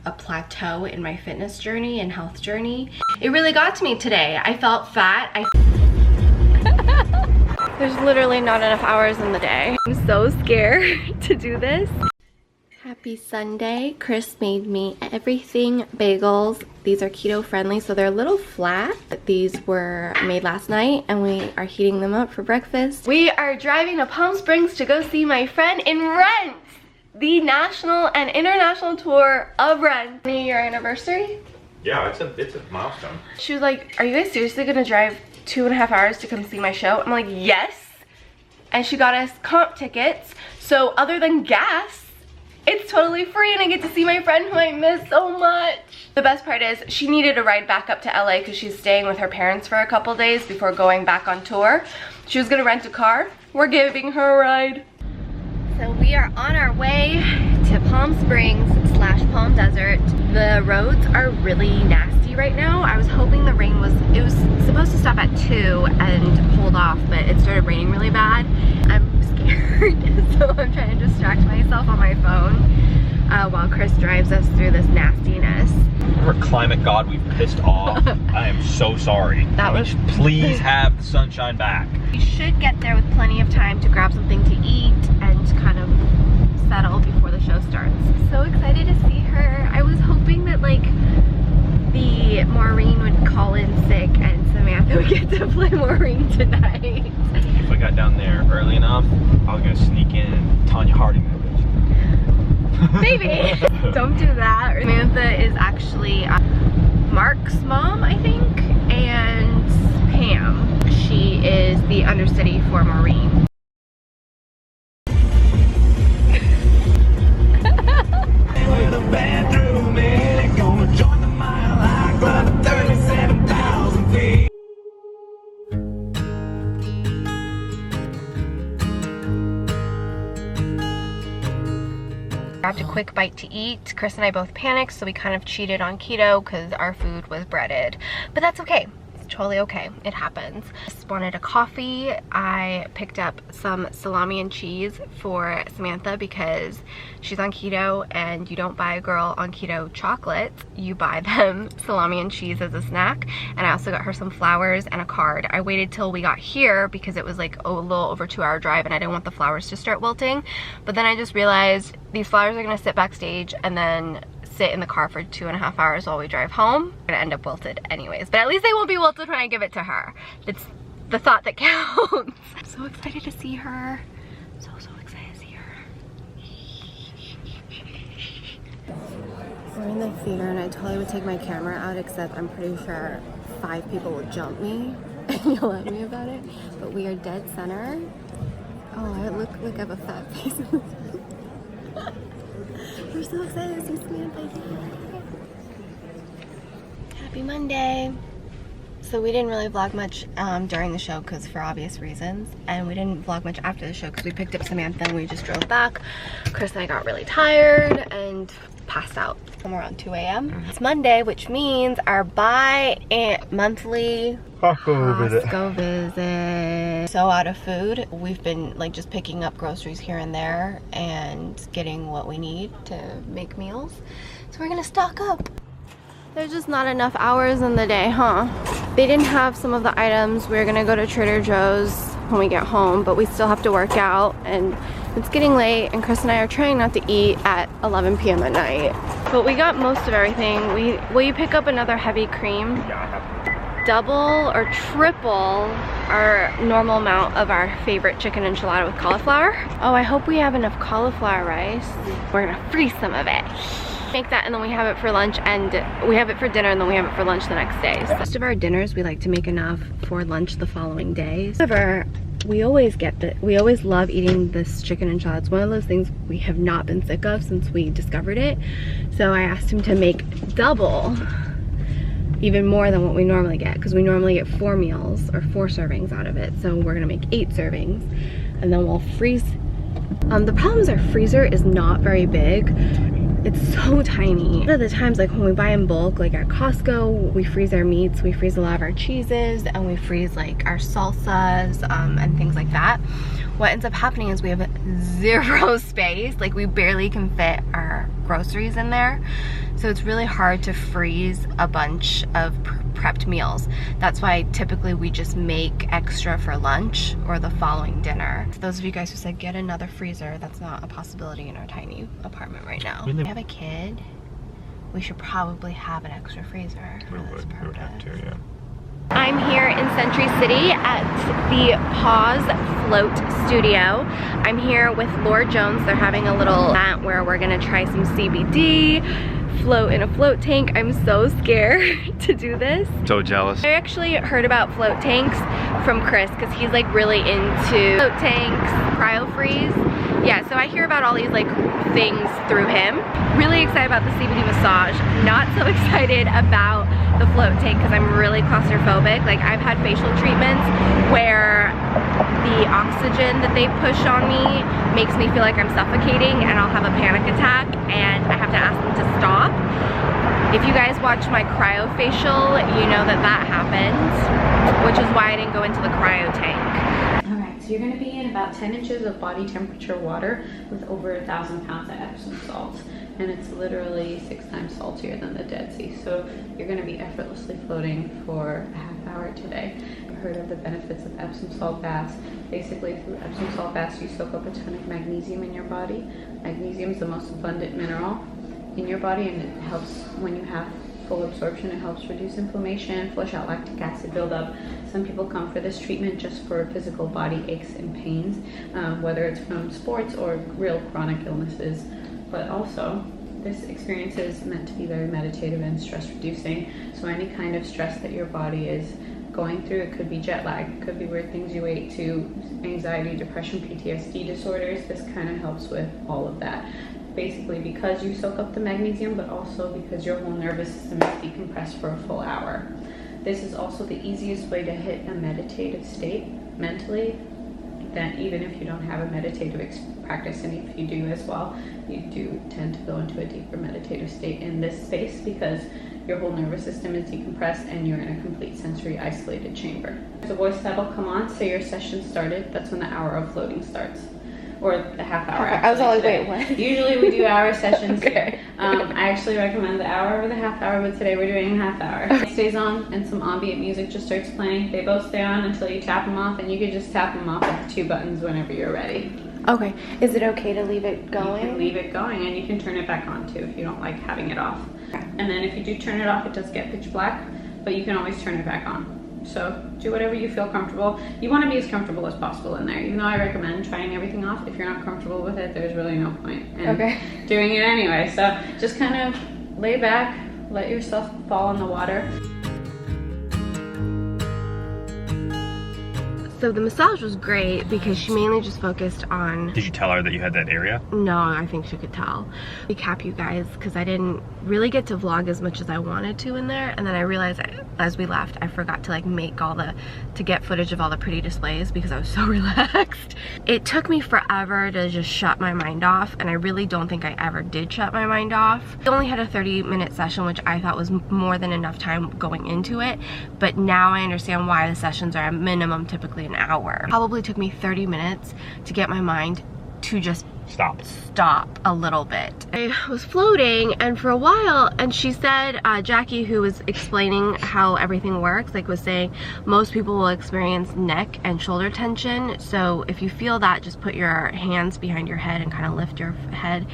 a plateau in my fitness journey and health journey. It really got to me today. I felt fat. There's literally not enough hours in the day. I'm so scared to do this. Happy Sunday. Chris made me everything bagels. These are keto friendly, so they're a little flat. But these were made last night and we are heating them up for breakfast. We are driving to Palm Springs to go see my friend in Rent. The national and international tour of Rent. Your anniversary? Yeah, it's a milestone. She was like, are you guys seriously gonna drive 2.5 hours to come see my show? I'm like, yes. And she got us comp tickets. So other than gas, it's totally free and I get to see my friend who I miss so much. The best part is she needed a ride back up to LA because she's staying with her parents for a couple days before going back on tour. She was gonna rent a car. We're giving her a ride. So we are on our way to Palm Springs / Palm Desert. The roads are really nasty right now. I was hoping the rain it was supposed to stop at 2 and hold off, but it started raining really bad. I'm scared, so I'm trying to distract myself on my phone while Chris drives us through this nastiness. Whatever climate god we've pissed off, I am so sorry. Please have the sunshine back. We should get there with plenty of time to grab something to eat and kind of settle before the show starts. So excited to see her. I was hoping that like the Maureen would call in sick and Samantha would get to play Maureen tonight. If I got down there early enough, I was gonna sneak in and Tanya Harding that bitch. Maybe. Don't do that. Samantha is actually Mark's mom, I think, and Pam. She is the understudy for Maureen. Grabbed a quick bite to eat. Chris and I both panicked, so we kind of cheated on keto because our food was breaded. But that's okay. It's totally okay. It happens. Just wanted a coffee. I picked up some salami and cheese for Samantha because she's on keto and you don't buy a girl on keto chocolates. You buy them salami and cheese as a snack. And I also got her some flowers and a card. I waited till we got here because it was like a little over 2-hour drive and I didn't want the flowers to start wilting. But then I just realized these flowers are gonna sit backstage and then sit in the car for 2.5 hours while we drive home. They're gonna end up wilted anyways, but at least they won't be wilted when I give it to her. It's the thought that counts. I'm so excited to see her. So excited to see her. We're in the theater and I totally would take my camera out, except I'm pretty sure 5 people would jump me and yell at me about it. But we are dead center. Oh, I look like I have a fat face in this. We're so excited to see Samantha. Happy Monday. So we didn't really vlog much during the show because for obvious reasons, and we didn't vlog much after the show because we picked up Samantha and we just drove back. Chris and I got really tired and passed out somewhere around 2 a.m. It's Monday, which means our monthly Costco visit. So out of food, we've been like just picking up groceries here and there and getting what we need to make meals. So we're gonna stock up. There's just not enough hours in the day, huh? They didn't have some of the items. We're gonna go to Trader Joe's when we get home, but we still have to work out and it's getting late and Chris and I are trying not to eat at 11 p.m. at night. But we got most of everything. Will you pick up another heavy cream? Yeah, I have to. Double or triple our normal amount of our favorite chicken enchilada with cauliflower. Oh, I hope we have enough cauliflower rice. We're gonna freeze some of it. Make that and then we have it for lunch, and we have it for dinner and then we have it for lunch the next day. So most of our dinners we like to make enough for lunch the following day. However, we always love eating this chicken enchilada. It's one of those things we have not been sick of since we discovered it. So I asked him to make double, even more than what we normally get, because we normally get 4 meals or 4 servings out of it. So we're gonna make 8 servings and then we'll freeze. The problem is our freezer is not very big. It's so tiny. A lot of the times, like when we buy in bulk, like at Costco, we freeze our meats, we freeze a lot of our cheeses, and we freeze like our salsas and things like that. What ends up happening is we have 0 space. Like we barely can fit our groceries in there. So it's really hard to freeze a bunch of prepped meals. That's why typically we just make extra for lunch or the following dinner. For those of you guys who said get another freezer, that's not a possibility in our tiny apartment right now. If we have a kid, we should probably have an extra freezer for this purpose. We would have to, yeah. I'm here in Century City at the Pause Float Studio. I'm here with Laura Jones. They're having a little event where we're gonna try some CBD, float in a float tank. I'm so scared to do this. So jealous. I actually heard about float tanks from Chris because he's like really into float tanks, cryo freeze. Yeah, so I hear about all these like things through him. Really excited about the CBD massage. Not so excited about the float tank because I'm really claustrophobic. Like I've had facial treatments where the oxygen that they push on me makes me feel like I'm suffocating and I'll have a panic attack and I have to ask them to stop. If you guys watch my cryofacial, you know that that happened, which is why I didn't go into the cryo tank. Alright, so you're going to be in about 10 inches of body temperature water with over 1,000 pounds of Epsom salt. And it's literally 6 times saltier than the Dead Sea. So you're going to be effortlessly floating for a half hour today. I've heard of the benefits of Epsom salt baths. Basically, through Epsom salt baths, you soak up a ton of magnesium in your body. Magnesium is the most abundant mineral in your body, and it helps when you have full absorption. It helps reduce inflammation, flush out lactic acid buildup. Some people come for this treatment just for physical body aches and pains, whether it's from sports or real chronic illnesses. But also, this experience is meant to be very meditative and stress reducing. So any kind of stress that your body is going through, it could be jet lag, it could be weird things you ate, to anxiety, depression, PTSD disorders, this kind of helps with all of that. Basically because you soak up the magnesium, but also because your whole nervous system is decompressed for a full hour. This is also the easiest way to hit a meditative state mentally, that even if you don't have a meditative practice, and if you do as well, you do tend to go into a deeper meditative state in this space because your whole nervous system is decompressed and you're in a complete sensory isolated chamber. There's a voice that'll come on, say your session started, that's when the hour of floating starts. Or the half hour. I was all like, wait, what? Usually we do hour sessions okay. here. I actually recommend the hour or the half hour, but today we're doing a half hour. It stays on and some ambient music just starts playing. They both stay on until you tap them off, and you can just tap them off with the 2 buttons whenever you're ready. Okay, is it okay to leave it going? You can leave it going, and you can turn it back on too if you don't like having it off. Okay. And then if you do turn it off, it does get pitch black, but you can always turn it back on. So do whatever you feel comfortable. You want to be as comfortable as possible in there. Even though I recommend trying everything off, if you're not comfortable with it, there's really no point in doing it anyway. So just kind of lay back, let yourself fall in the water. So the massage was great because she mainly just focused on... Did you tell her that you had that area? No, I think she could tell. Recap you guys, because I didn't really get to vlog as much as I wanted to in there, and then I realized as we left I forgot to like make to get footage of all the pretty displays because I was so relaxed. It took me forever to just shut my mind off, and I really don't think I ever did shut my mind off. I only had a 30-minute session, which I thought was more than enough time going into it, but now I understand why the sessions are at minimum typically an hour. Probably took me 30 minutes to get my mind to just stop a little bit. I was floating, and for a while, and she said, Jackie, who was explaining how everything works, like was saying most people will experience neck and shoulder tension. So if you feel that, just put your hands behind your head and kind of lift your head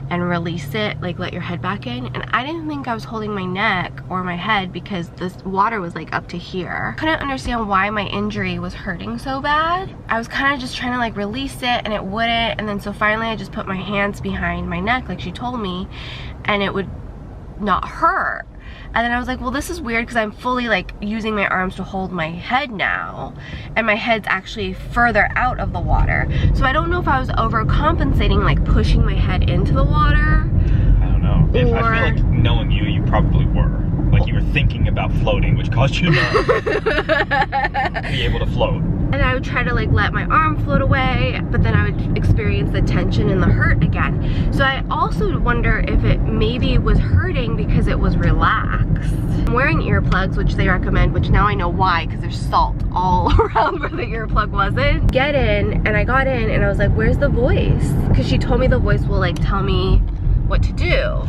and release it, like let your head back in. And I didn't think I was holding my neck or my head because this water was like up to here. Couldn't understand why my injury was hurting so bad. I was kind of just trying to like release it and it wouldn't, and then so finally I just put my hands behind my neck like she told me, and it would not hurt. And then I was like, well, this is weird because I'm fully like using my arms to hold my head now, and my head's actually further out of the water. So I don't know if I was overcompensating, like pushing my head into the water. I don't know. I feel like knowing you, you probably were. Like you were thinking about floating, which caused you to be able to float. And I would try to like let my arm float away, but then I would experience the tension and the hurt again. So I also wonder if it maybe was hurting because it was relaxed. I'm wearing earplugs, which they recommend, which now I know why, because there's salt all around where the earplug wasn't. Get in, and I got in and I was like, where's the voice? Because she told me the voice will like tell me what to do.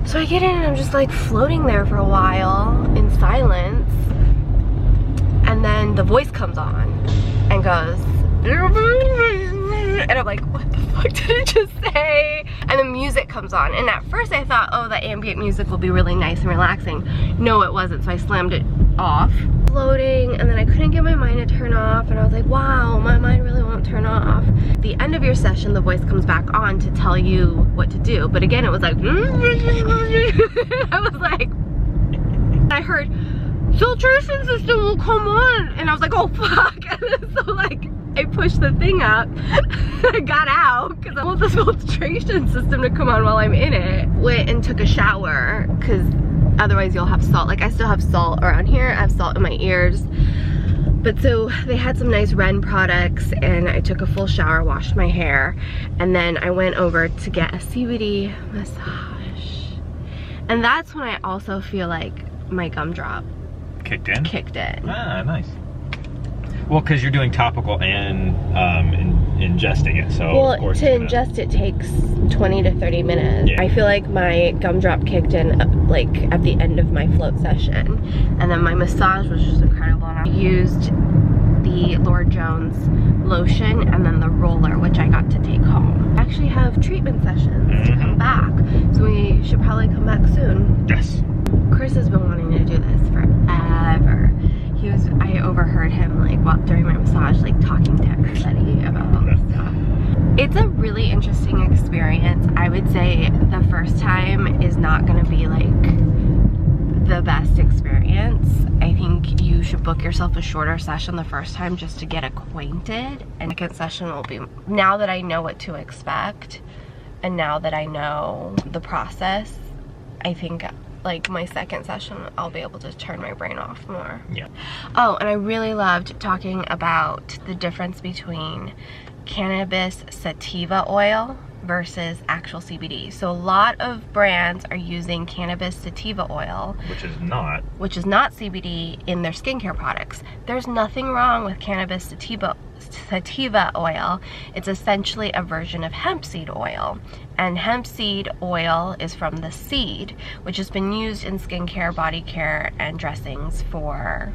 So I get in and I'm just like floating there for a while in silence. And then the voice comes on and goes, and I'm like, what the fuck did it just say? And the music comes on. And at first I thought, oh, that ambient music will be really nice and relaxing. No, it wasn't, so I slammed it off. Floating, and then I couldn't get my mind to turn off, and I was like, wow, my mind really won't turn off. At the end of your session, the voice comes back on to tell you what to do. But again, it was like, I was like, I heard, filtration system will come on, and I was like, oh fuck. And then, so like I pushed the thing up. I got out because I want this filtration system to come on while I'm in it. Went and took a shower because otherwise you'll have salt. Like I still have salt around here. I have salt in my ears. But so they had some nice Ren products, and I took a full shower, washed my hair, and then I went over to get a CBD massage. And that's when I also feel like my gumdrop kicked in? Kicked in. Ah, nice. Well, because you're doing topical and ingesting it, so well, of course to ingest it takes 20 to 30 minutes. Yeah. I feel like my gumdrop kicked in like at the end of my float session, and then my massage was just incredible. And I used the Lord Jones lotion and then the roller, which I got to take home. I actually have treatment sessions to come back, so we should probably come back soon. Yes. Chris has been wanting to do this forever. I overheard him like during my massage, like talking to everybody about all this stuff. It's a really interesting experience. I would say the first time is not gonna be like the best experience. I think you should book yourself a shorter session the first time just to get acquainted. And the second session will be, now that I know what to expect and now that I know the process, I think like my second session I'll be able to turn my brain off more. Yeah. Oh, and I really loved talking about the difference between cannabis sativa oil versus actual CBD. So a lot of brands are using cannabis sativa oil, which is not CBD, in their skincare products. There's nothing wrong with cannabis sativa oil. It's essentially a version of hemp seed oil, and hemp seed oil is from the seed, which has been used in skincare, body care, and dressings for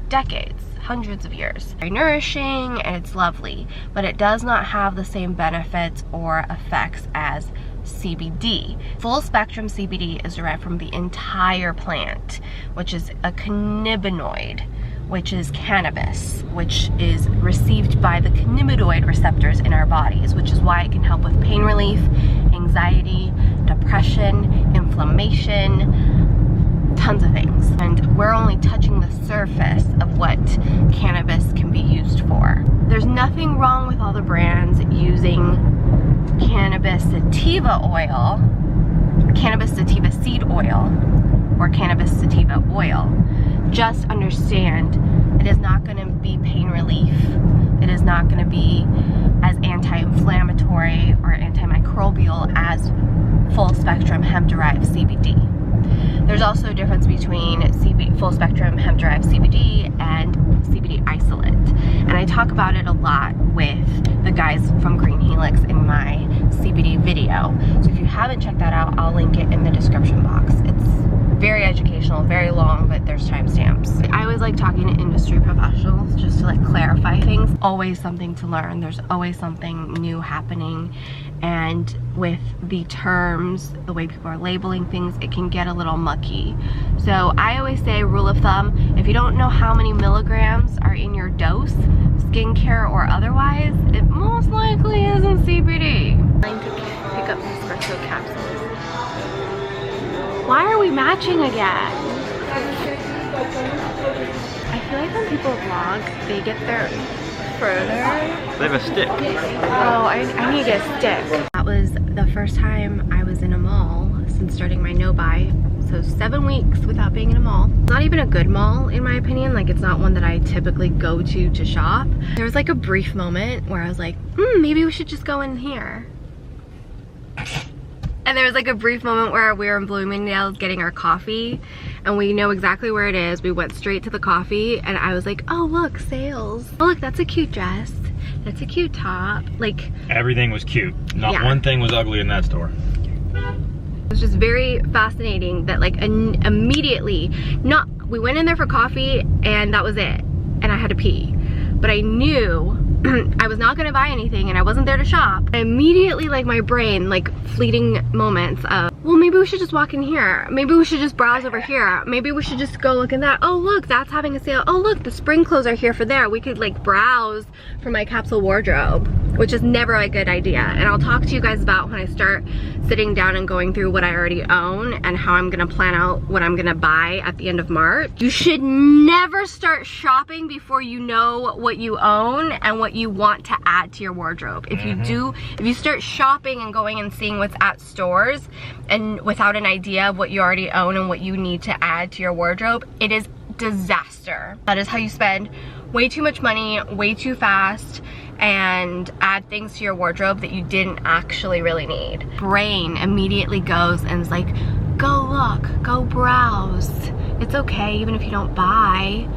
decades, hundreds of years. Very nourishing and it's lovely, but it does not have the same benefits or effects as CBD. Full spectrum CBD is derived from the entire plant, which is a cannabinoid, which is cannabis, which is received by the cannabinoid receptors in our bodies, which is why it can help with pain relief, anxiety, depression, inflammation, tons of things. And we're only touching the surface of what cannabis can be used for. There's nothing wrong with all the brands using cannabis sativa oil, cannabis sativa seed oil, or cannabis sativa oil. Just understand, it is not going to be pain relief. It is not going to be as anti-inflammatory or antimicrobial as full spectrum hemp-derived CBD. There's also a difference between full spectrum hemp-derived CBD and CBD isolate. And I talk about it a lot with the guys from Green Helix in my CBD video. So if you haven't checked that out, I'll link it in the description box. It's very educational, very long, but there's timestamps. I always like talking to industry professionals just to like clarify things. Always something to learn. There's always something new happening. And with the terms, the way people are labeling things, it can get a little mucky. So I always say, rule of thumb, if you don't know how many milligrams are in your dose, skincare or otherwise, it most likely isn't CBD. I'm going to pick up espresso capsules. Why are we matching again? I feel like when people vlog, they get there further. They have a stick. Oh, I need a stick. That was the first time I was in a mall since starting my no-buy. So 7 weeks without being in a mall. Not even a good mall in my opinion. Like it's not one that I typically go to shop. There was like a brief moment where I was like, maybe we should just go in here. And there was like a brief moment where we were in Bloomingdale's getting our coffee and we know exactly where it is. We went straight to the coffee and I was like, oh look, sales. Oh look, that's a cute dress. That's a cute top. Like everything was cute. Not one thing was ugly in that store. It was just very fascinating that like immediately, we went in there for coffee and that was it. And I had to pee. But I knew I was not gonna buy anything and I wasn't there to shop. I immediately, like my brain, like fleeting moments of, well, maybe we should just walk in here. Maybe we should just browse over here. Maybe we should just go look at that. Oh look, that's having a sale. Oh look, the spring clothes are here for there. We could like browse for my capsule wardrobe, which is never a good idea. And I'll talk to you guys about when I start sitting down and going through what I already own and how I'm gonna plan out what I'm gonna buy at the end of March. You should never start shopping before you know what you own and what you want to add to your wardrobe. If you start shopping and going and seeing what's at stores and without an idea of what you already own and what you need to add to your wardrobe, it is disaster. That is how you spend way too much money, way too fast, and add things to your wardrobe that you didn't actually really need. Brain immediately goes and is like, go look, go browse. It's okay, even if you don't buy,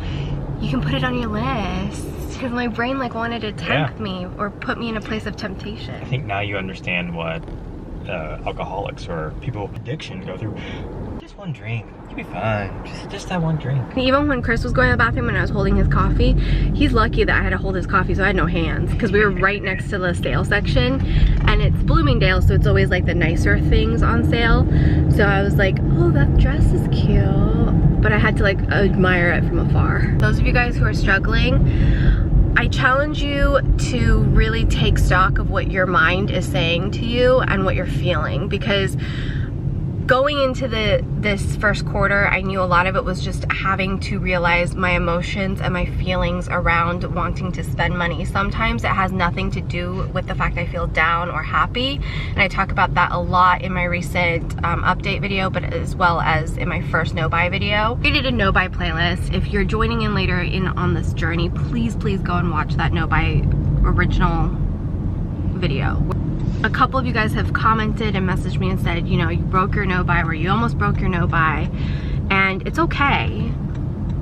you can put it on your list. Because my brain like wanted to tempt me or put me in a place of temptation. I think now you understand what alcoholics or people with addiction go through. Just one drink, you'll be fine. Just that one drink. Even when Chris was going to the bathroom and I was holding his coffee, he's lucky that I had to hold his coffee so I had no hands, because we were right next to the sale section and it's Bloomingdale's, so it's always like the nicer things on sale. So I was like, oh, that dress is cute, but I had to like admire it from afar. Those of you guys who are struggling, I challenge you to really take stock of what your mind is saying to you and what you're feeling, because going into this first quarter, I knew a lot of it was just having to realize my emotions and my feelings around wanting to spend money. Sometimes it has nothing to do with the fact I feel down or happy, and I talk about that a lot in my recent update video, but as well as in my first no-buy video. I created a no-buy playlist. If you're joining in later on this journey, please go and watch that no-buy original video. A couple of you guys have commented and messaged me and said, you know, you broke your no-buy or you almost broke your no-buy, and it's okay.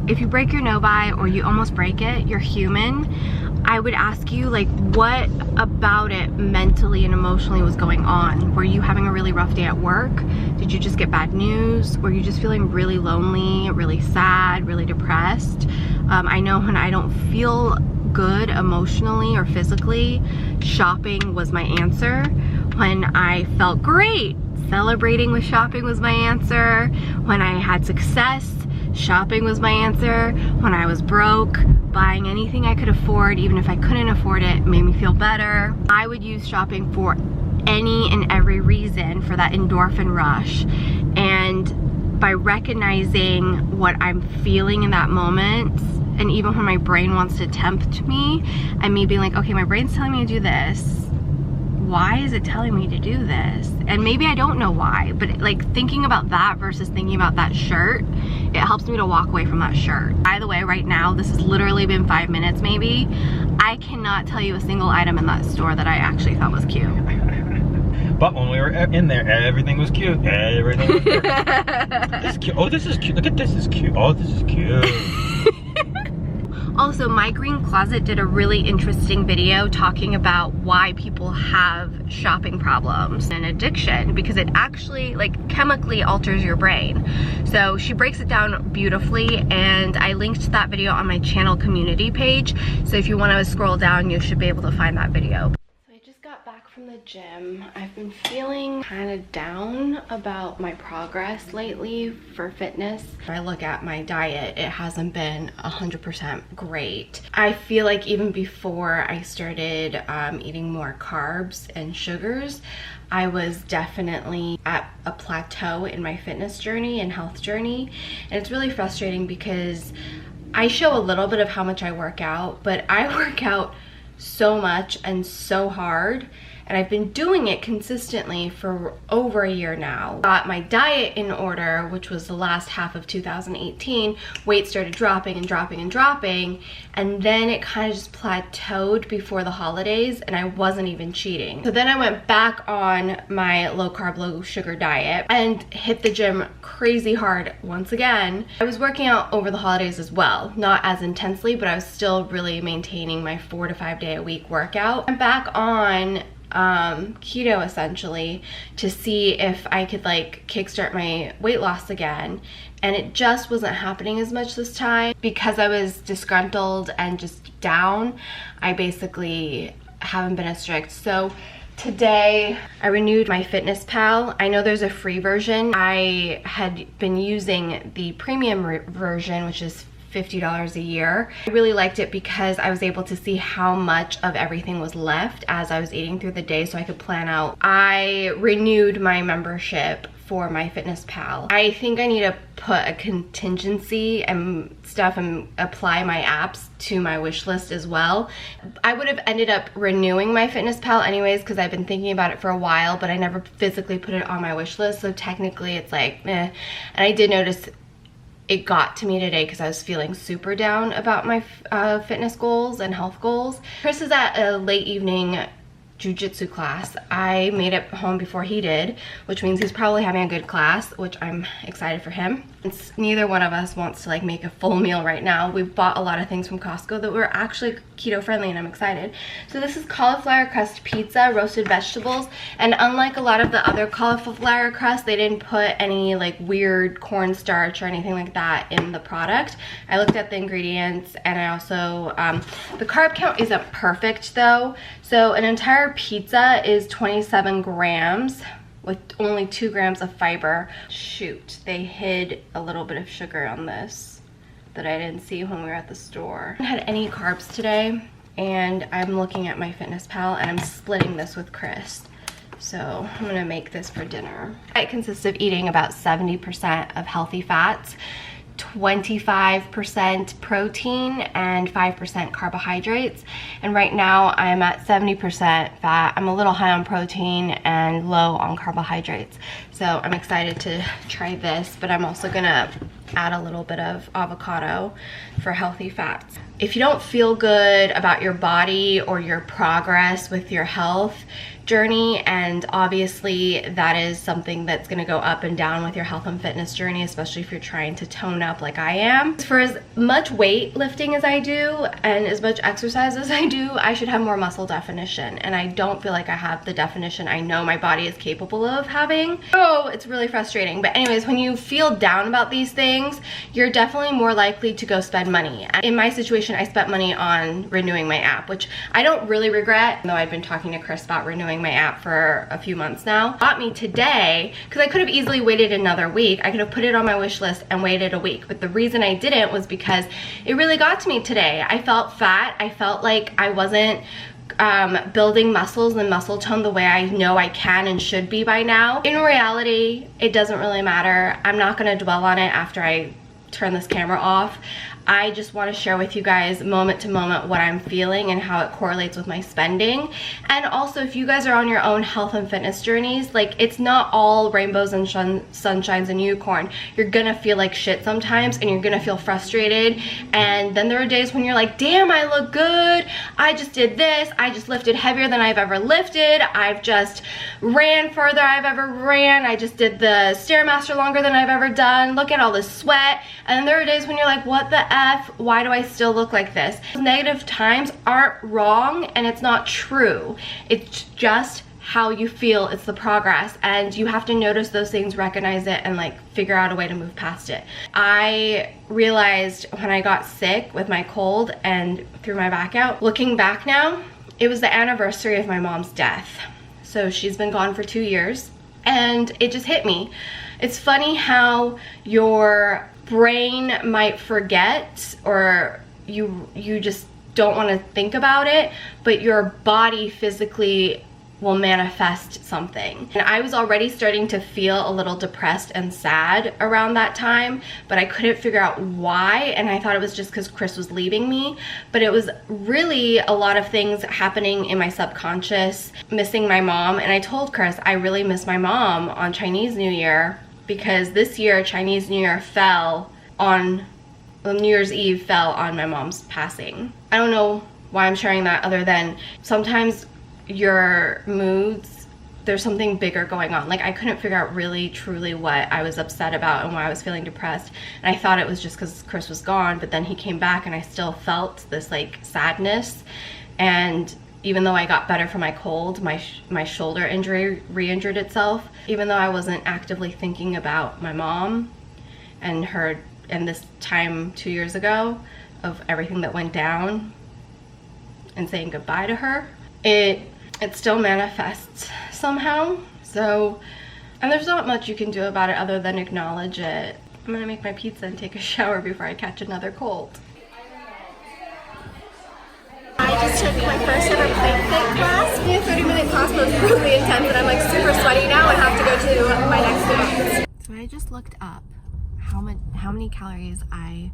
If you break your no-buy or you almost break it, you're human. I would ask you, like, what about it mentally and emotionally was going on? Were you having a really rough day at work? Did you just get bad news? Were you just feeling really lonely, really sad, really depressed? I know when I don't feel good emotionally or physically, shopping was my answer. When I felt great, celebrating with shopping was my answer. When I had success, shopping was my answer. When I was broke, buying anything I could afford, even if I couldn't afford it, made me feel better. I would use shopping for any and every reason for that endorphin rush. And by recognizing what I'm feeling in that moment, and even when my brain wants to tempt me, and me being like, okay, my brain's telling me to do this. Why is it telling me to do this? And maybe I don't know why, but like thinking about that versus thinking about that shirt, it helps me to walk away from that shirt. By the way, right now, this has literally been 5 minutes maybe. I cannot tell you a single item in that store that I actually thought was cute. But when we were in there, everything was cute. Everything was cute. This is cute. Oh, this is cute. Look at this, is cute. Oh, this is cute. Also, My Green Closet did a really interesting video talking about why people have shopping problems and addiction, because it actually like chemically alters your brain. So she breaks it down beautifully, and I linked that video on my channel community page. So if you want to scroll down, you should be able to find that video. Got back from the gym. I've been feeling kind of down about my progress lately for fitness. If I look at my diet, it hasn't been 100% great. I feel like even before I started eating more carbs and sugars, I was definitely at a plateau in my fitness journey and health journey. And it's really frustrating because I show a little bit of how much I work out, but I work out so much and so hard, and I've been doing it consistently for over a year now. Got my diet in order, which was the last half of 2018. Weight started dropping and dropping and dropping, and then it kind of just plateaued before the holidays, and I wasn't even cheating. So then I went back on my low carb, low sugar diet and hit the gym crazy hard once again. I was working out over the holidays as well, not as intensely, but I was still really maintaining my 4 to 5 day a week workout. I'm back on keto essentially to see if I could like kickstart my weight loss again, and it just wasn't happening as much this time because I was disgruntled and just down. I basically haven't been as strict. So today I renewed my Fitness Pal. I know there's a free version. I had been using the premium version, which is $50 a year. I really liked it because I was able to see how much of everything was left as I was eating through the day, so I could plan out. I renewed my membership for my Fitness Pal. I think I need to put a contingency and stuff and apply my apps to my wish list as well. I would have ended up renewing my Fitness Pal anyways because I've been thinking about it for a while, but I never physically put it on my wish list, so technically it's like meh. And I did notice it got to me today because I was feeling super down about my fitness goals and health goals. Chris is at a late evening jiu-jitsu class. I made it home before he did, which means he's probably having a good class, which I'm excited for him. Since neither one of us wants to like make a full meal right now, we've bought a lot of things from Costco that were actually keto friendly, and I'm excited. So this is cauliflower crust pizza, roasted vegetables, and unlike a lot of the other cauliflower crust, they didn't put any like weird cornstarch or anything like that in the product. I looked at the ingredients, and I also the carb count isn't perfect though. So an entire pizza is 27 grams with only 2 grams of fiber. Shoot, they hid a little bit of sugar on this that I didn't see when we were at the store. I haven't had any carbs today, and I'm looking at my Fitness Pal, and I'm splitting this with Chris. So I'm gonna make this for dinner. It consists of eating about 70% of healthy fats, 25% protein, and 5% carbohydrates. And right now I'm at 70% fat. I'm a little high on protein and low on carbohydrates. So I'm excited to try this, but I'm also gonna add a little bit of avocado for healthy fats. If you don't feel good about your body or your progress with your health journey, and obviously that is something that's going to go up and down with your health and fitness journey, especially if you're trying to tone up like I am. For as much weightlifting as I do and as much exercise as I do, I should have more muscle definition, and I don't feel like I have the definition I know my body is capable of having. So it's really frustrating. But anyways, when you feel down about these things, you're definitely more likely to go spend money. In my situation, I spent money on renewing my app, which I don't really regret, though I've been talking to Chris about renewing my app for a few months now. Bought me today because I could have easily waited another week. I could have put it on my wish list and waited a week, but the reason I didn't was because it really got to me today. I felt fat. I felt like I wasn't building muscles and muscle tone the way I know I can and should be by now. In reality, it doesn't really matter. I'm not going to dwell on it after I turn this camera off. I just want to share with you guys moment to moment what I'm feeling and how it correlates with my spending. And also, if you guys are on your own health and fitness journeys, like, it's not all rainbows and sunshines and unicorn. You're gonna feel like shit sometimes, and you're gonna feel frustrated, and then there are days when you're like, damn, I look good, I just did this, I just lifted heavier than I've ever lifted, I've just ran further I've ever ran, I just did the Stairmaster longer than I've ever done, look at all this sweat. And then there are days when you're like, what the F, why do I still look like this? Negative times aren't wrong, and it's not true. It's just how you feel. It's the progress, and you have to notice those things, recognize it, and like figure out a way to move past it. I realized when I got sick with my cold and threw my back out, looking back now, it was the anniversary of my mom's death. So she's been gone for 2 years, and it just hit me. It's funny how your brain might forget, or you just don't want to think about it, but your body physically will manifest something. And I was already starting to feel a little depressed and sad around that time, but I couldn't figure out why, and I thought it was just because Chris was leaving me, but it was really a lot of things happening in my subconscious, missing my mom. And I told Chris I really miss my mom on Chinese New Year, because this year Chinese New Year fell on, well, New Year's Eve fell on my mom's passing. I don't know why I'm sharing that, other than sometimes your moods, there's something bigger going on. Like, I couldn't figure out really truly what I was upset about and why I was feeling depressed, and I thought it was just because Chris was gone, but then he came back and I still felt this like sadness. And even though I got better from my cold, my shoulder injury re-injured itself. Even though I wasn't actively thinking about my mom and her, and this time 2 years ago of everything that went down and saying goodbye to her, it still manifests somehow. So, and there's not much you can do about it other than acknowledge it. I'm gonna make my pizza and take a shower before I catch another cold. I just took my first ever plate fit class. The 30-minute class was really intense and I'm like super sweaty now and have to go to my next event. So I just looked up how many calories I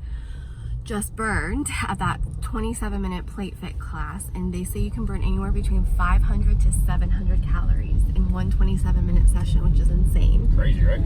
just burned at that 27-minute plate fit class, and they say you can burn anywhere between 500 to 700 calories in one 27-minute session, which is insane. Crazy, right?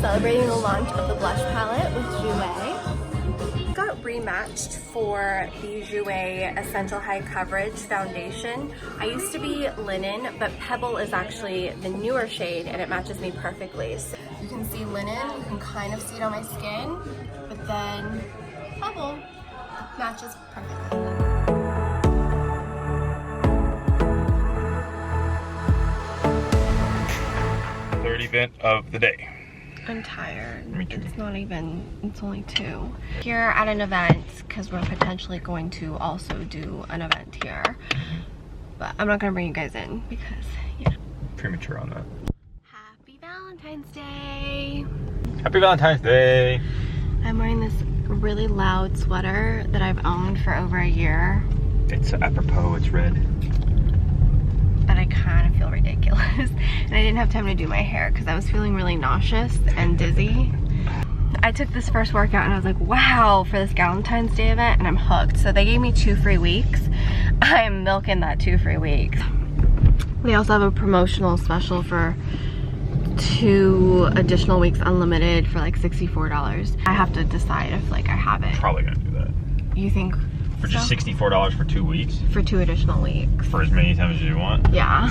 Celebrating the launch of the blush palette with Jouer. Got rematched for the Jouer Essential High Coverage Foundation. I used to be Linen, but Pebble is actually the newer shade and it matches me perfectly. So you can see Linen, you can kind of see it on my skin, but then Pebble matches perfectly. Third event of the day. I'm tired. Me too. It's not even, it's only 2. Here at an event, because we're potentially going to also do an event here. But I'm not gonna bring you guys in because, yeah. Premature on that. Happy Valentine's Day! Happy Valentine's Day! I'm wearing this really loud sweater that I've owned for over a year. It's apropos, it's red. But I kind of feel ridiculous. And I didn't have time to do my hair because I was feeling really nauseous and dizzy. I took this first workout and I was like, wow, for this Valentine's Day event, and I'm hooked. So they gave me 2 free weeks. I am milking that 2 free weeks. They also have a promotional special for 2 additional weeks unlimited for like $64. I have to decide if like I have it. Probably gonna do that. You think? For just $64 for 2 weeks? For 2 additional weeks. For as many times as you want? Yeah.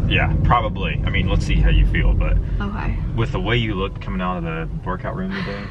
Yeah, probably. I mean, let's see how you feel, but okay. With the way you looked coming out of the workout room today,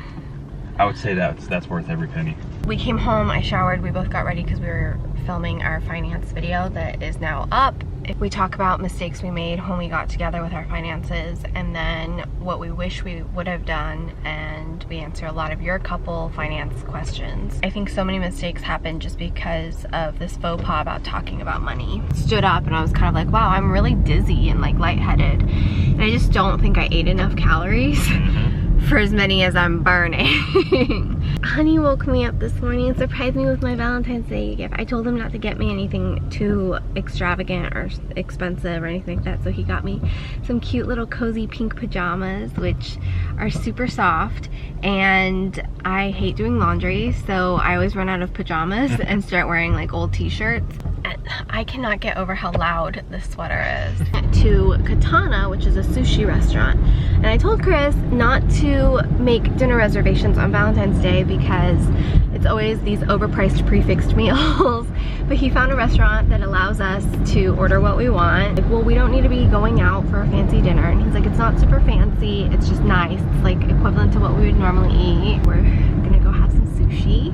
I would say that's worth every penny. We came home, I showered, we both got ready because we were filming our finance video that is now up. We talk about mistakes we made when we got together with our finances, and then what we wish we would have done, and we answer a lot of your couple finance questions. I think so many mistakes happen just because of this faux pas about talking about money. Stood up and I was kind of like, wow, I'm really dizzy and like lightheaded, and I just don't think I ate enough calories for as many as I'm burning. Honey woke me up this morning and surprised me with my Valentine's Day gift. I told him not to get me anything too extravagant or expensive or anything like that, so he got me some cute little cozy pink pajamas, which are super soft, and I hate doing laundry, so I always run out of pajamas and start wearing like old t-shirts. I cannot get over how loud this sweater is. To Katana, which is a sushi restaurant, and I told Chris not to make dinner reservations on Valentine's Day because it's always these overpriced prefixed meals, but he found a restaurant that allows us to order what we want. Like, well, we don't need to be going out for a fancy dinner, and he's like, it's not super fancy, it's just nice, it's like equivalent to what we would normally eat. We're gonna go have some sushi.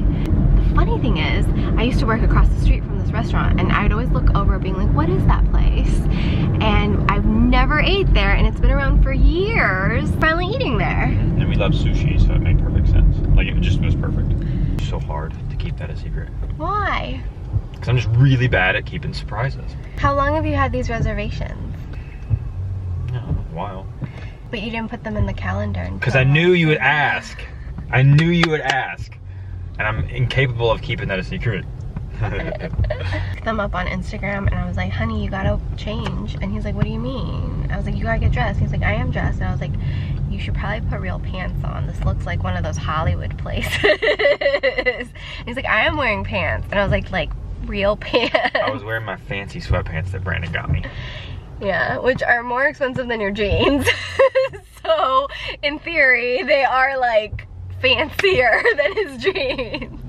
The funny thing is, I used to work across the street from this restaurant, and I'd always look over being like, what is that place? And I've never ate there, and it's been around for years. Finally eating there. And we love sushi, so it made perfect sense. Like, it just was perfect. It's so hard to keep that a secret. Why? Because I'm just really bad at keeping surprises. How long have you had these reservations? Yeah, a while. But you didn't put them in the calendar. Because I knew you would ask. I knew you would ask. And I'm incapable of keeping that a secret. Them up on Instagram, and I was like, honey, you gotta change. And he's like, what do you mean? I was like, you gotta get dressed. He's like, I am dressed. And I was like, you should probably put real pants on. This looks like one of those Hollywood places. He's like, I am wearing pants. And I was like real pants. I was wearing my fancy sweatpants that Brandon got me. Yeah, which are more expensive than your jeans. So in theory, they are like fancier than his jeans.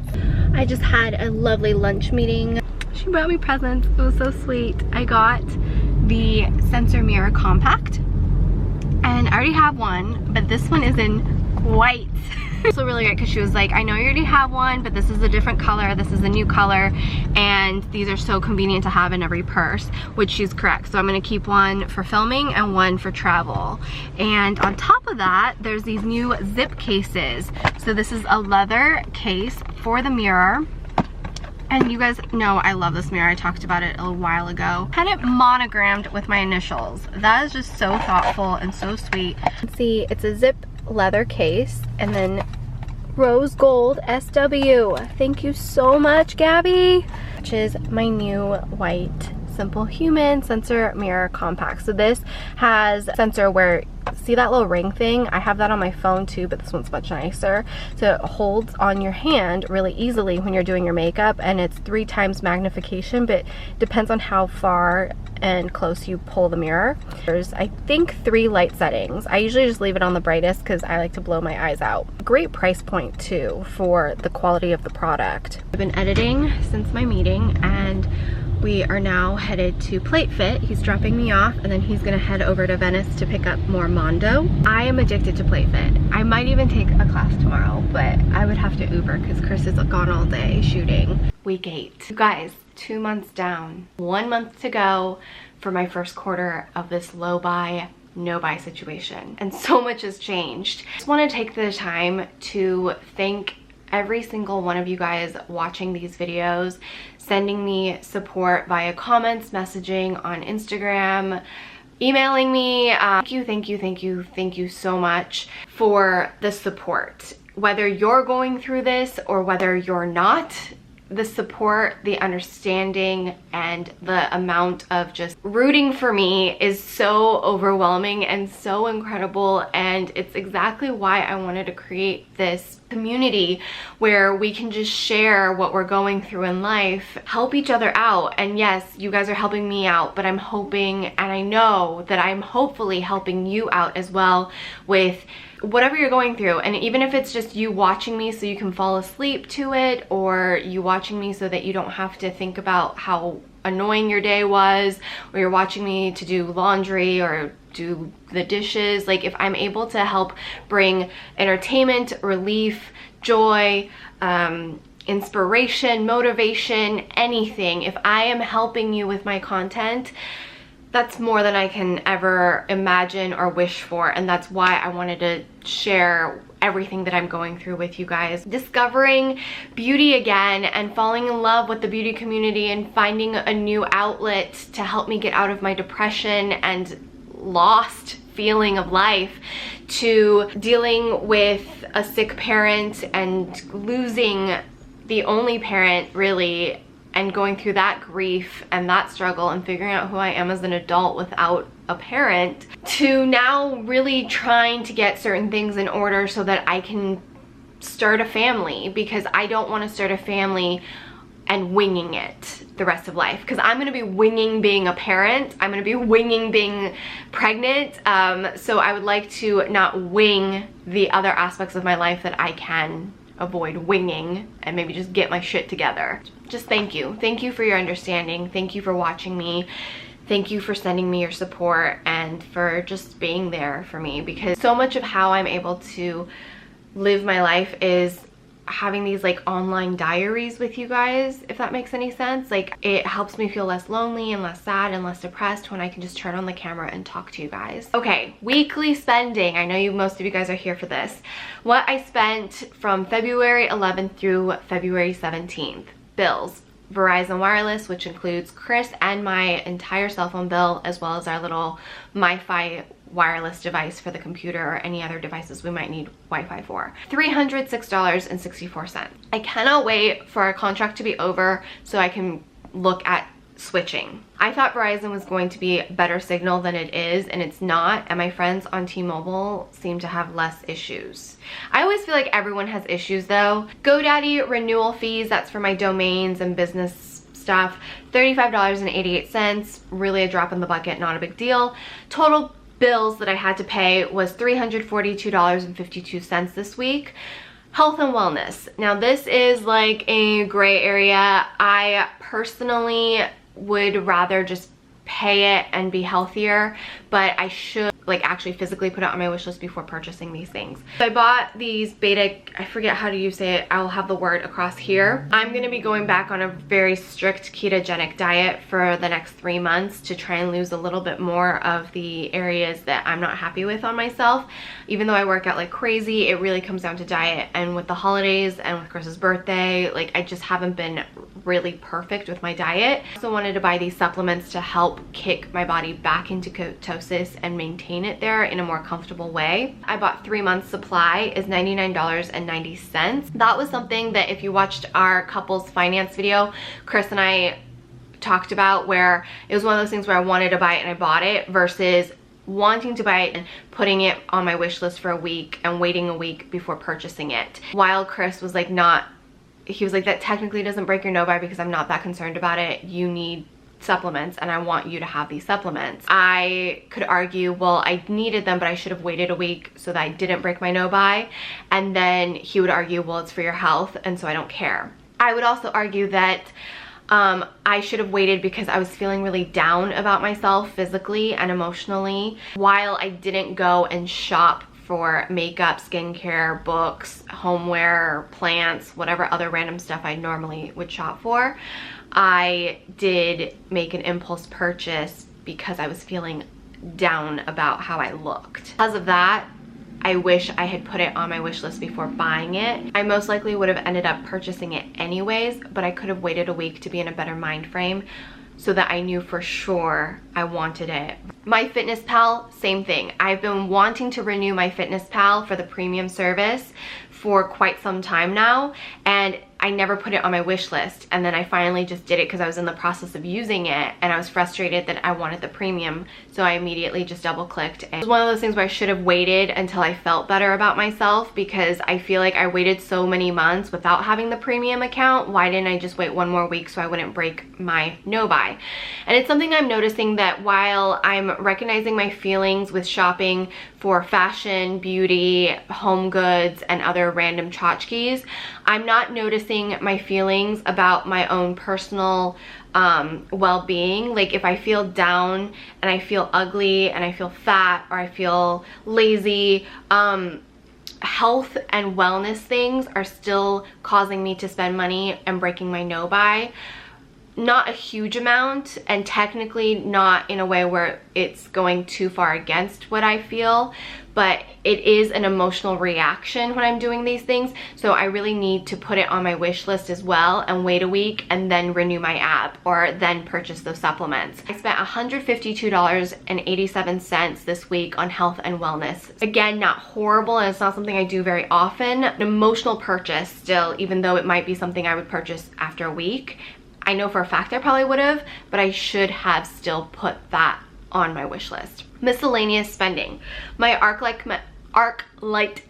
I just had a lovely lunch meeting. She brought me presents. It was so sweet. I got the Sensor Mirror Compact, and I already have one, but this one is in white. Also really great because she was like, I know you already have one, but this is a different color, this is a new color, and these are so convenient to have in every purse, which she's correct. So I'm gonna keep one for filming and one for travel. And on top of that, there's these new zip cases. So this is a leather case for the mirror. And you guys know I love this mirror. I talked about it a while ago. Had it monogrammed with my initials. That is just so thoughtful and so sweet. See, it's a zip leather case, and then rose gold SW. Thank you so much, Gabby. Which is my new white Simple Human Sensor Mirror Compact. So this has a sensor where, see that little ring thing? I have that on my phone too, but this one's much nicer. So it holds on your hand really easily when you're doing your makeup, and it's 3 times magnification, but depends on how far and close you pull the mirror. There's, I think, 3 light settings. I usually just leave it on the brightest because I like to blow my eyes out. Great price point too for the quality of the product. I've been editing since my meeting, and we are now headed to Plate Fit. He's dropping me off, and then he's gonna head over to Venice to pick up more Mondo. I am addicted to Plate Fit. I might even take a class tomorrow, but I would have to Uber because Chris is gone all day shooting. Week 8. You guys, 2 months down, 1 month to go for my first quarter of this low buy, no buy situation. And so much has changed. I just wanna take the time to thank every single one of you guys watching these videos, sending me support via comments, messaging on Instagram, emailing me. Thank you so much for the support. Whether you're going through this or whether you're not, the support, the understanding, and the amount of just rooting for me is so overwhelming and so incredible, and it's exactly why I wanted to create this community where we can just share what we're going through in life, help each other out. And yes, you guys are helping me out, but I'm hoping, and I know that I'm hopefully helping you out as well with whatever you're going through. And even if it's just you watching me so you can fall asleep to it, or you watching me so that you don't have to think about how annoying your day was, or you're watching me to do laundry or do the dishes, like if I'm able to help bring entertainment, relief, joy, inspiration, motivation, anything, if I am helping you with my content, that's more than I can ever imagine or wish for. And that's why I wanted to share everything that I'm going through with you guys. Discovering beauty again and falling in love with the beauty community and finding a new outlet to help me get out of my depression and lost feeling of life, to dealing with a sick parent and losing the only parent really, and going through that grief and that struggle and figuring out who I am as an adult without a parent, to now really trying to get certain things in order so that I can start a family, because I don't want to start a family and winging it the rest of life, because I'm gonna be winging being a parent, I'm gonna be winging being pregnant, so I would like to not wing the other aspects of my life that I can avoid winging, and maybe just get my shit together. Just thank you for your understanding, thank you for watching me, thank you for sending me your support, and for just being there for me, because so much of how I'm able to live my life is having these like online diaries with you guys, if that makes any sense. Like, it helps me feel less lonely and less sad and less depressed when I can just turn on the camera and talk to you guys. Okay, weekly spending. I know most of you guys are here for this. What I spent from February 11th through February 17th. Bills. Verizon Wireless, which includes Chris and my entire cell phone bill, as well as our little MiFi wireless device for the computer or any other devices we might need Wi-Fi for. $306.64. I cannot wait for our contract to be over so I can look at switching. I thought Verizon was going to be better signal than it is, and it's not, and my friends on T-Mobile seem to have less issues. I always feel like everyone has issues though. GoDaddy renewal fees, that's for my domains and business stuff, $35.88, really a drop in the bucket, not a big deal. Total bills that I had to pay was $342.52 this week. Health and wellness. Now this is like a gray area. I personally would rather just pay it and be healthier, but I should like actually physically put it on my wish list before purchasing these things. So I bought these beta, I forget how do you say it, I will have the word across here. I'm gonna be going back on a very strict ketogenic diet for the next 3 months to try and lose a little bit more of the areas that I'm not happy with on myself. Even though I work out like crazy, it really comes down to diet, and with the holidays and with Chris's birthday, like I just haven't been really perfect with my diet. I also wanted to buy these supplements to help kick my body back into ketosis and maintain it there in a more comfortable way. I bought 3 months supply, is $99.90. That was something that if you watched our couples finance video, Chris and I talked about, where it was one of those things where I wanted to buy it and I bought it versus wanting to buy it and putting it on my wish list for a week and waiting a week before purchasing it. While Chris was like he was like, that technically doesn't break your no-buy because I'm not that concerned about it. You need supplements and I want you to have these supplements. I could argue, well, I needed them, but I should have waited a week so that I didn't break my no-buy. And then he would argue, well, it's for your health and so I don't care. I would also argue that I should have waited because I was feeling really down about myself physically and emotionally, while I didn't go and shop for makeup, skincare, books, homeware, plants, whatever other random stuff I normally would shop for. I did make an impulse purchase because I was feeling down about how I looked. Because of that, I wish I had put it on my wish list before buying it. I most likely would have ended up purchasing it anyways, but I could have waited a week to be in a better mind frame so that I knew for sure I wanted it. MyFitnessPal, same thing. I've been wanting to renew MyFitnessPal for the premium service for quite some time now, and I never put it on my wish list, and then I finally just did it because I was in the process of using it and I was frustrated that I wanted the premium, so I immediately just double clicked. And it was one of those things where I should have waited until I felt better about myself, because I feel like I waited so many months without having the premium account. Why didn't I just wait 1 more week so I wouldn't break my no-buy? And it's something I'm noticing, that while I'm recognizing my feelings with shopping for fashion, beauty, home goods, and other random tchotchkes, I'm not noticing my feelings about my own personal well-being. Like if I feel down and I feel ugly and I feel fat or I feel lazy, health and wellness things are still causing me to spend money and breaking my no-buy. Not a huge amount, and technically not in a way where it's going too far against what I feel, but it is an emotional reaction when I'm doing these things. So I really need to put it on my wish list as well and wait a week and then renew my app, or then purchase those supplements. I spent $152.87 this week on health and wellness. Again, not horrible, and it's not something I do very often. An emotional purchase still, even though it might be something I would purchase after a week. I know for a fact I probably would have, but I should have still put that on my wish list. Miscellaneous spending. My ArcLight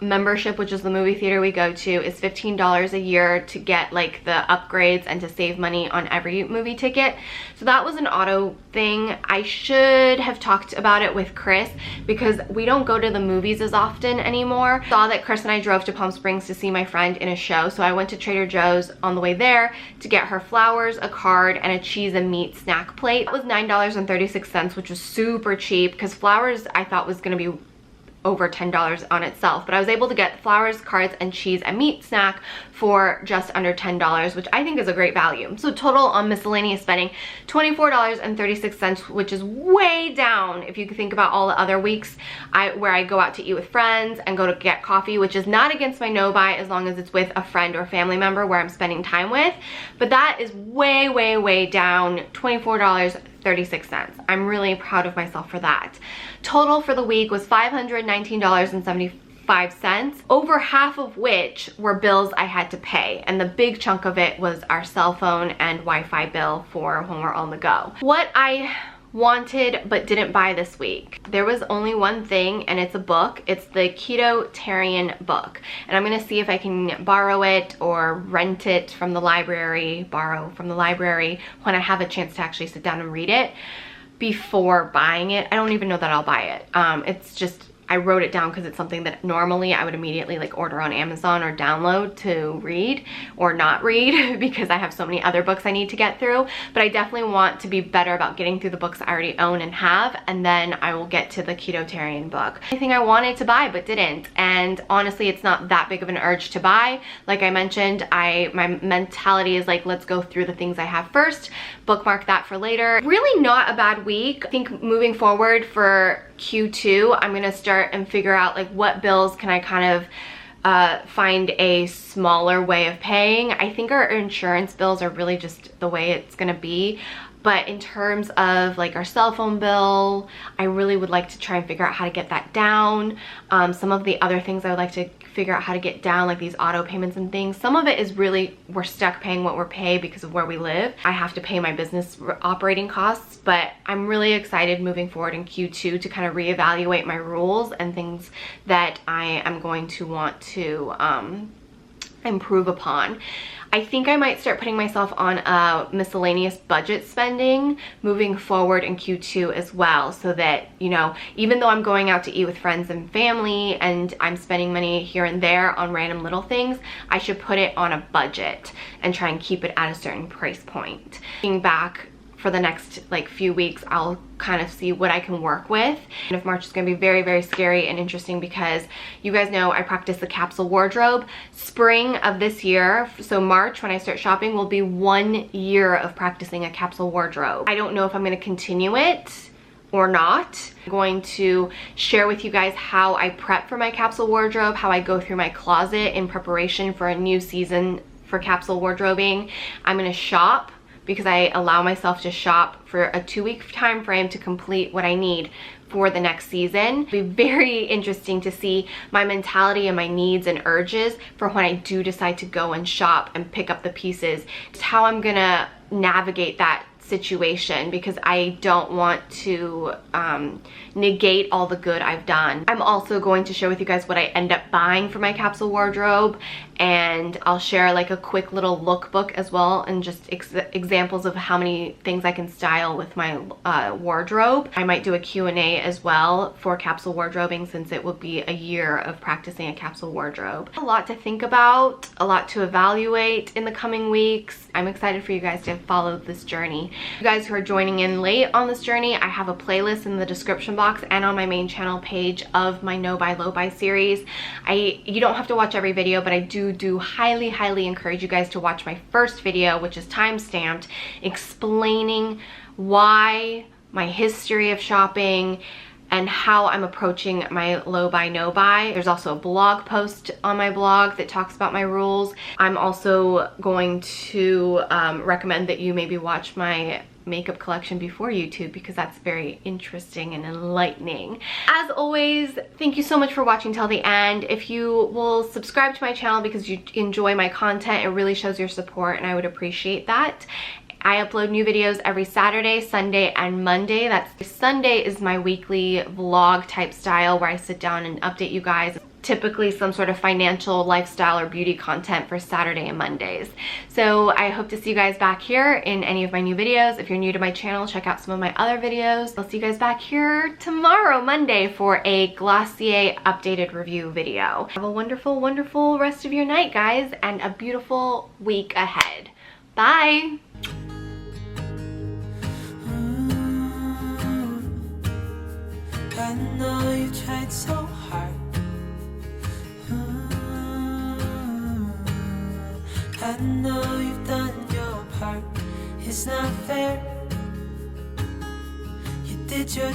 membership, which is the movie theater we go to, is $15 a year to get like the upgrades and to save money on every movie ticket. So that was an auto thing. I should have talked about it with Chris because we don't go to the movies as often anymore. Saw that Chris and I drove to Palm Springs to see my friend in a show, so I went to Trader Joe's on the way there to get her flowers, a card, and a cheese and meat snack plate. That was $9.36, which was super cheap because flowers I thought was gonna be over $10 on itself, but I was able to get flowers, cards, and cheese and meat snack for just under $10, which I think is a great value. So total on miscellaneous spending, $24.36, which is way down if you think about all the other weeks where I go out to eat with friends and go to get coffee, which is not against my no-buy as long as it's with a friend or family member where I'm spending time with, but that is way, way, way down, $24.36. I'm really proud of myself for that. Total for the week was $519.75, over half of which were bills I had to pay, and the big chunk of it was our cell phone and Wi-Fi bill for when we're on the go. What I wanted but didn't buy this week, there was only one thing, and it's a book. It's the Ketotarian book, and I'm gonna see if I can borrow it or rent it from the library, borrow from the library when I have a chance to actually sit down and read it before buying it. I don't even know that I'll buy it. It's just I wrote it down because it's something that normally I would immediately like order on Amazon or download to read or not read because I have so many other books I need to get through. But I definitely want to be better about getting through the books I already own and have, and then I will get to the Ketotarian book. Anything I wanted to buy but didn't, and honestly it's not that big of an urge to buy. Like I mentioned, my mentality is like, let's go through the things I have first, bookmark that for later. Really not a bad week. I think moving forward for Q2, I'm gonna start and figure out like what bills can I kind of find a smaller way of paying. I think our insurance bills are really just the way it's gonna be. But in terms of like our cell phone bill, I really would like to try and figure out how to get that down. Some of the other things I would like to figure out how to get down, like these auto payments and things. Some of it is really, we're stuck paying what we're paid because of where we live. I have to pay my business operating costs, but I'm really excited moving forward in Q2 to kind of reevaluate my rules and things that I am going to want to improve upon. I think I might start putting myself on a miscellaneous budget spending moving forward in Q2 as well, so that, you know, even though I'm going out to eat with friends and family and I'm spending money here and there on random little things, I should put it on a budget and try and keep it at a certain price point. Looking back for the next like few weeks, I'll kind of see what I can work with. And if March is gonna be very, very scary and interesting because you guys know I practice the capsule wardrobe. Spring of this year, so March when I start shopping, will be 1 year of practicing a capsule wardrobe. I don't know if I'm gonna continue it or not. I'm going to share with you guys how I prep for my capsule wardrobe, how I go through my closet in preparation for a new season for capsule wardrobing. I'm gonna shop because I allow myself to shop for a 2-week time frame to complete what I need for the next season. It'll be very interesting to see my mentality and my needs and urges for when I do decide to go and shop and pick up the pieces. Just how I'm gonna navigate that situation, because I don't want to negate all the good I've done. I'm also going to share with you guys what I end up buying for my capsule wardrobe, and I'll share like a quick little lookbook as well, and just examples of how many things I can style with my wardrobe. I might do a Q&A as well for capsule wardrobing, since it will be a year of practicing a capsule wardrobe. A lot to think about, a lot to evaluate in the coming weeks. I'm excited for you guys to follow this journey. You guys who are joining in late on this journey, I have a playlist in the description box and on my main channel page of my No Buy Low Buy series. You don't have to watch every video, but I do highly encourage you guys to watch my first video, which is time-stamped, explaining why, my history of shopping, and how I'm approaching my low buy, no buy. There's also a blog post on my blog that talks about my rules. I'm also going to recommend that you maybe watch my makeup collection before YouTube, because that's very interesting and enlightening. As always, thank you so much for watching till the end. If you will subscribe to my channel because you enjoy my content, it really shows your support and I would appreciate that. I upload new videos every Saturday, Sunday, and Monday. Sunday is my weekly vlog type style where I sit down and update you guys. Typically some sort of financial, lifestyle, or beauty content for Saturday and Mondays. So I hope to see you guys back here in any of my new videos. If you're new to my channel, check out some of my other videos. I'll see you guys back here tomorrow, Monday, for a Glossier updated review video. Have a wonderful, wonderful rest of your night, guys, and a beautiful week ahead. Bye! I know you tried so hard. I know you've done your part. It's not fair. You did your